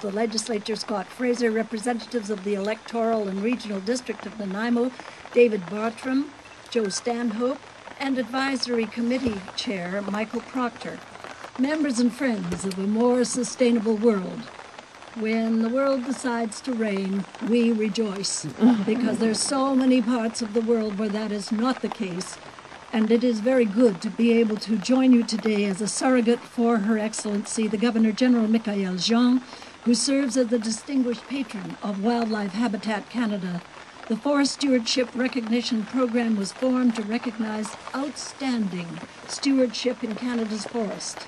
of the Legislature, Scott Fraser, representatives of the Electoral and Regional District of Nanaimo, David Bartram, Joe Stanhope, and Advisory Committee Chair Michael Proctor, members and friends of a more sustainable world. When the world decides to rain, we rejoice, because there's so many parts of the world where that is not the case. And it is very good to be able to join you today as a surrogate for Her Excellency, the Governor-General Michael Jean, who serves as the distinguished patron of Wildlife Habitat Canada. The Forest Stewardship Recognition Program was formed to recognize outstanding stewardship in Canada's forest.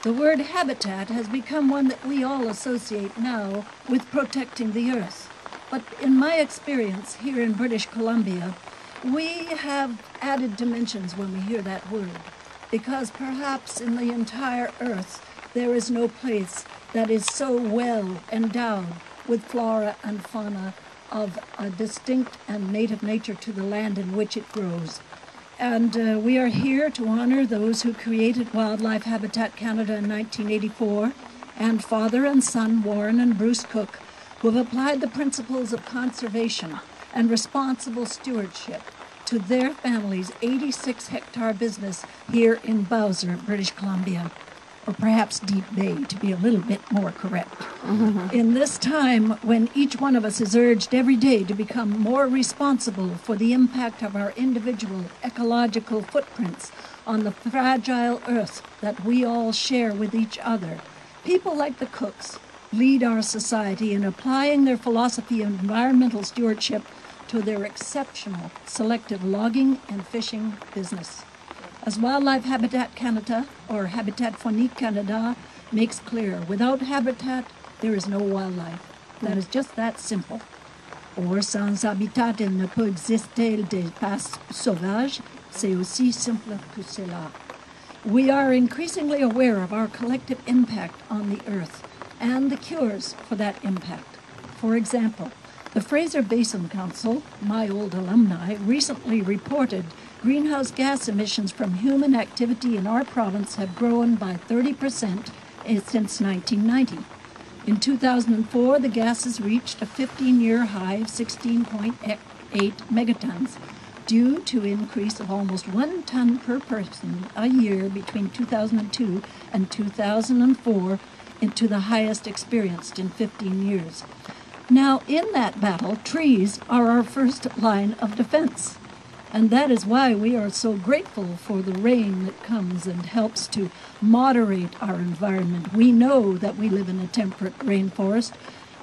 The word habitat has become one that we all associate now with protecting the earth. But in my experience here in British Columbia, we have added dimensions when we hear that word, because perhaps in the entire earth there is no place that is so well endowed with flora and fauna of a distinct and native nature to the land in which it grows. And we are here to honor those who created Wildlife Habitat Canada in 1984, and father and son Warren and Bruce Cook, who have applied the principles of conservation and responsible stewardship to their family's 86-hectare business here in Bowser, British Columbia, or perhaps Deep Bay, to be a little bit more correct. In this time when each one of us is urged every day to become more responsible for the impact of our individual ecological footprints on the fragile earth that we all share with each other, people like the Cooks lead our society in applying their philosophy of environmental stewardship to their exceptional selective logging and fishing business. As Wildlife Habitat Canada, or Habitat Faunique Canada, makes clear, without habitat, there is no wildlife. That is just that simple. Or sans habitat, il ne peut exister d'espace sauvage. C'est aussi simple que cela. We are increasingly aware of our collective impact on the earth and the cures for that impact. For example, the Fraser Basin Council, my old alumni, recently reported greenhouse gas emissions from human activity in our province have grown by 30% since 1990. In 2004, the gases reached a 15-year high of 16.8 megatons, due to increase of almost 1 ton per person a year between 2002 and 2004, into the highest experienced in 15 years. Now, in that battle, trees are our first line of defense. And that is why we are so grateful for the rain that comes and helps to moderate our environment. We know that we live in a temperate rainforest.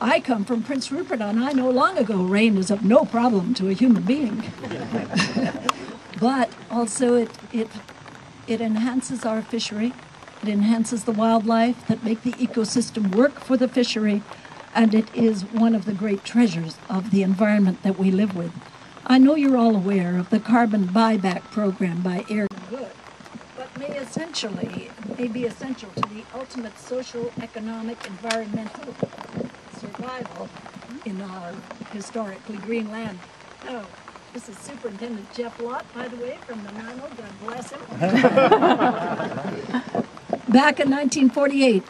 I come from Prince Rupert, and I know long ago rain is of no problem to a human being. But also it enhances our fishery. It enhances the wildlife that make the ecosystem work for the fishery. And it is one of the great treasures of the environment that we live with. I know you're all aware of the carbon buyback program by Air Good, but may be essential to the ultimate social, economic, environmental survival in our historically green land. Oh, this is Superintendent Jeff Lott, by the way, from Nanaimo. God bless him. Back in 1948,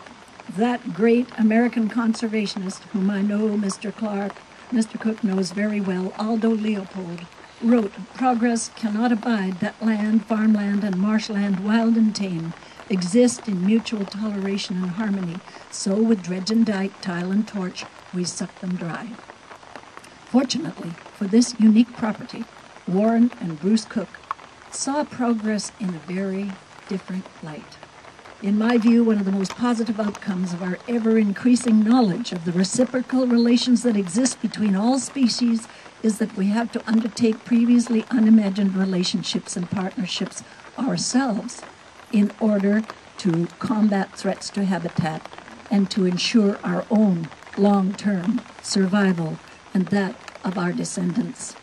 that great American conservationist, whom I know Mr. Cook knows very well, Aldo Leopold, wrote, "Progress cannot abide that land, farmland, and marshland, wild and tame, exist in mutual toleration and harmony. So with dredge and dike, tile and torch, we suck them dry." Fortunately for this unique property, Warren and Bruce Cook saw progress in a very different light. In my view, one of the most positive outcomes of our ever-increasing knowledge of the reciprocal relations that exist between all species is that we have to undertake previously unimagined relationships and partnerships ourselves in order to combat threats to habitat and to ensure our own long-term survival and that of our descendants.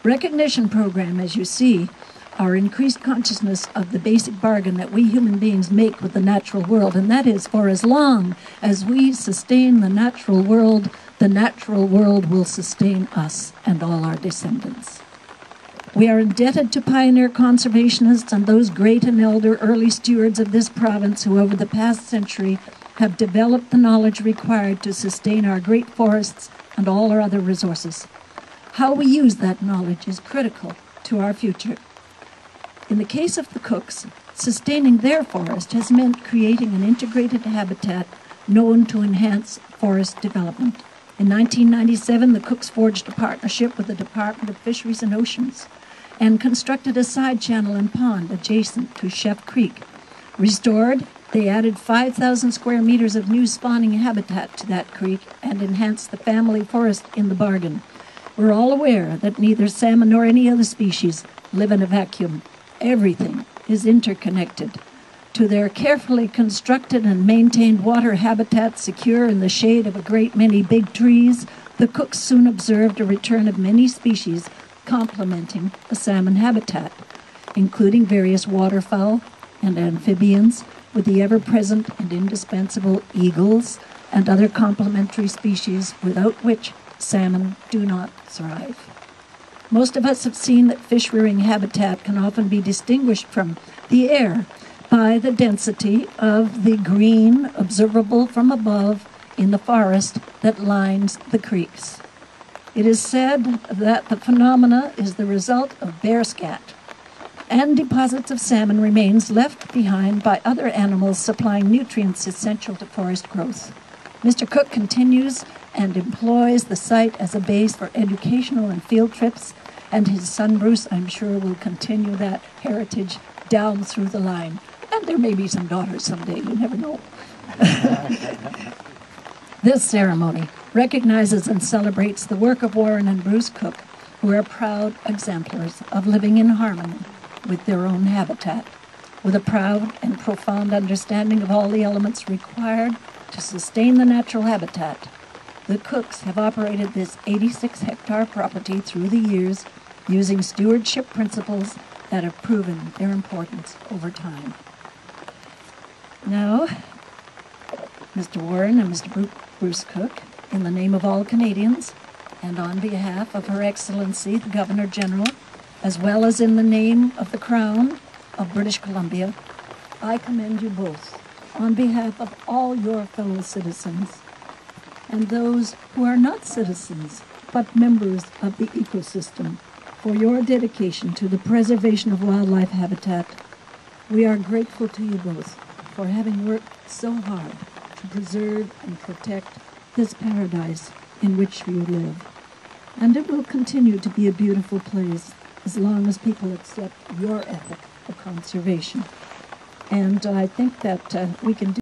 Recognition program, as you see, our increased consciousness of the basic bargain that we human beings make with the natural world, and that is, for as long as we sustain the natural world will sustain us and all our descendants. We are indebted to pioneer conservationists and those great and elder early stewards of this province who over the past century have developed the knowledge required to sustain our great forests and all our other resources. How we use that knowledge is critical to our future. In the case of the Cooks, sustaining their forest has meant creating an integrated habitat known to enhance forest development. In 1997, the Cooks forged a partnership with the Department of Fisheries and Oceans and constructed a side channel and pond adjacent to Chef Creek. Restored, they added 5,000 square meters of new spawning habitat to that creek and enhanced the family forest in the bargain. We're all aware that neither salmon nor any other species live in a vacuum. Everything is interconnected. To their carefully constructed and maintained water habitat secure in the shade of a great many big trees, the Cooks soon observed a return of many species complementing the salmon habitat, including various waterfowl and amphibians, with the ever-present and indispensable eagles and other complementary species without which salmon do not thrive. Most of us have seen that fish-rearing habitat can often be distinguished from the air by the density of the green observable from above in the forest that lines the creeks. It is said that the phenomena is the result of bear scat and deposits of salmon remains left behind by other animals supplying nutrients essential to forest growth. Mr. Cook continues and employs the site as a base for educational and field trips, and his son Bruce, I'm sure, will continue that heritage down through the line. And there may be some daughters someday, you never know. This ceremony recognizes and celebrates the work of Warren and Bruce Cook, who are proud exemplars of living in harmony with their own habitat, with a proud and profound understanding of all the elements required to sustain the natural habitat. The Cooks have operated this 86-hectare property through the years using stewardship principles that have proven their importance over time. Now, Mr. Warren and Mr. Bruce Cook, in the name of all Canadians and on behalf of Her Excellency the Governor-General, as well as in the name of the Crown of British Columbia, I commend you both on behalf of all your fellow citizens and those who are not citizens but members of the ecosystem for your dedication to the preservation of wildlife habitat. We are grateful to you both for having worked so hard to preserve and protect this paradise in which you live. And it will continue to be a beautiful place as long as people accept your ethic of conservation. And I think that we can do